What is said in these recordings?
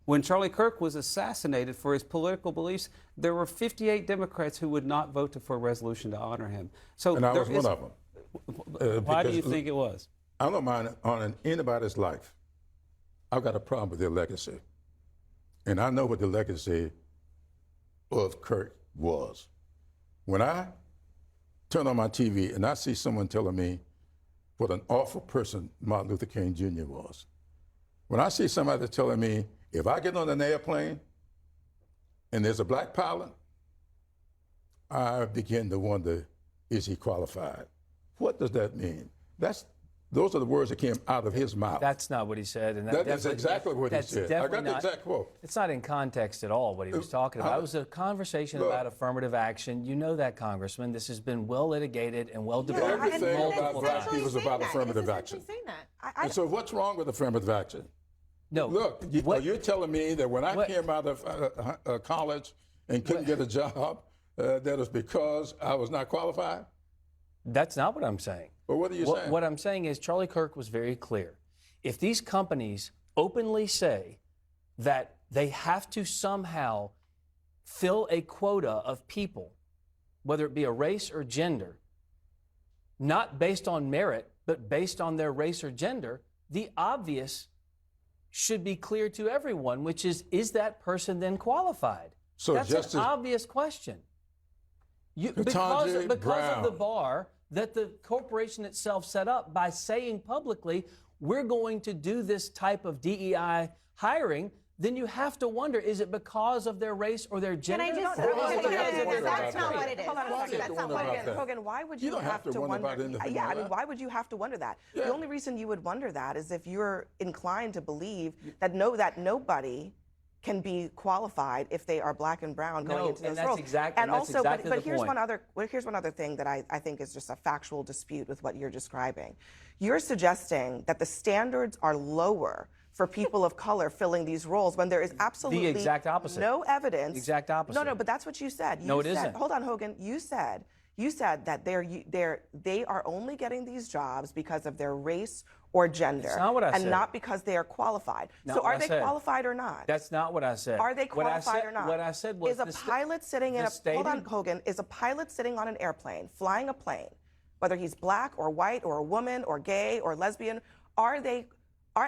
When Charlie Kirk was assassinated for his political beliefs, there were 58 Democrats who would not vote for a resolution to honor him. So And I was one of them. Why do you think it was? I don't mind honoring anybody's life. I've got a problem with their legacy. And I know what the legacy of Kirk was. When I turn on my TV and I see someone telling me what an awful person Martin Luther King Jr. was, when I see somebody telling me, if I get on an airplane and there's a black pilot, I begin to wonder, is he qualified? What does that mean? Those are the words that came out of his mouth. That's not what he said. And that is exactly what he said. I got the exact quote. It's not in context at all what he was talking about. It was a conversation about affirmative action. You know that, Congressman. This has been well litigated and well debated. Everything about black people is about affirmative action. And so what's wrong with affirmative action? No. Look, you're telling me that when I came out of college and couldn't get a job, that was because I was not qualified? That's not what I'm saying. Well, what are you saying? What I'm saying is Charlie Kirk was very clear. If these companies openly say that they have to somehow fill a quota of people, whether it be a race or gender, not based on merit, but based on their race or gender, the obvious should be clear to everyone, which is that person then qualified? So that's an obvious question. Because of the bar that the corporation itself set up by saying publicly, we're going to do this type of DEI hiring, then you have to wonder, is it because of their race or their gender? Can I just that's not what it is. Hold on, that's not what it is. Hogan, why would you have to wonder? Yeah, I mean, why would you have to wonder that? The only reason you would wonder that is if you're inclined to believe that nobody can be qualified if they are black and brown going into those roles. But here's one other thing that I think is just a factual dispute with what you're describing. You're suggesting that the standards are lower for people of color filling these roles when there is absolutely the exact opposite. No evidence. The exact opposite. No, but that's what you said. No, it isn't. Hold on, Hogan. You said that they are only getting these jobs because of their race or gender. That's not what I said. And not because they are qualified. So are they qualified or not? That's not what I said. Are they qualified or not? What I said was is a pilot sitting in a hold on, Hogan, is a pilot sitting on an airplane, flying a plane, whether he's black or white or a woman or gay or lesbian,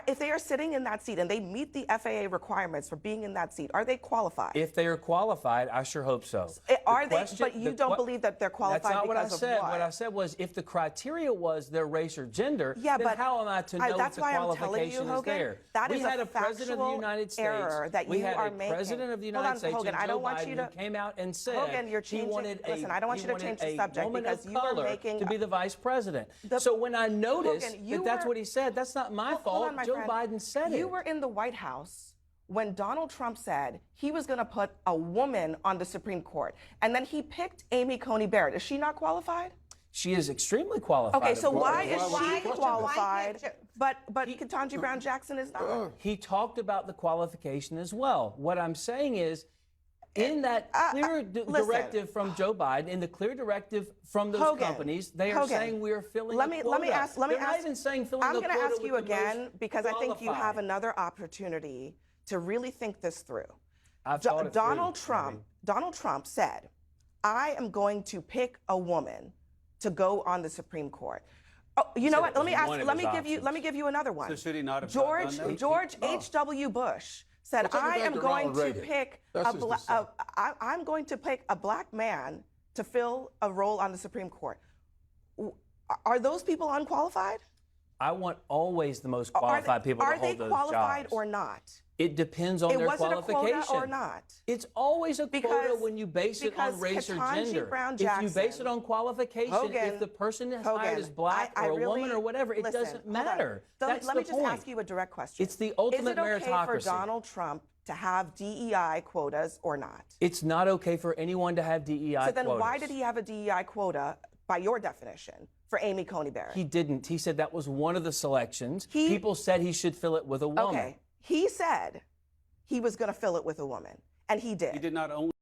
if they are sitting in that seat and they meet the FAA requirements for being in that seat, are they qualified? If they are qualified, I sure hope so. But you don't believe that they're qualified because of what? That's not what I said. What I said was if the criteria was their race or gender, then how am I to know if the qualification is there? That we had a president of the United States. We had a president of the United States, Joe Biden, who came out and said he wanted I don't want you to change the subject because you are making to be the vice president. So when I noticed that that's what he said, that's not my fault. Joe Biden said it. You were in the White House when Donald Trump said he was going to put a woman on the Supreme Court, and then he picked Amy Coney Barrett. Is she not qualified? She is extremely qualified. Okay, so why is she qualified, but Ketanji Brown Jackson is not? He talked about the qualification as well. What I'm saying is, in that clear directive from Joe Biden, in the clear directive from those companies, they are saying we are filling the quota. Let me ask. They're not even saying filling the quota. I'm going to ask you again because I think you have another opportunity to really think this through. Donald Trump said, "I am going to pick a woman to go on the Supreme Court." Oh, you know what? Let me give you another one. So should he not have George H.W. Bush said, I'm going to pick a black man to fill a role on the Supreme Court. Are those people unqualified? I want always the most qualified people to hold those jobs. Are they qualified or not? It depends on their qualification. Was it a quota or not? It's always a quota when you base it on race or gender. If you base it on qualification, if the person is hired as black or a woman or whatever, it doesn't matter. That's the point. Let me just ask you a direct question. It's the ultimate meritocracy. Is it okay for Donald Trump to have DEI quotas or not? It's not okay for anyone to have DEI quotas. So then why did he have a DEI quota, by your definition, for Amy Coney Barrett? He didn't. He said that was one of the selections. People said he should fill it with a woman. Okay. He said he was going to fill it with a woman, and he did. He did not only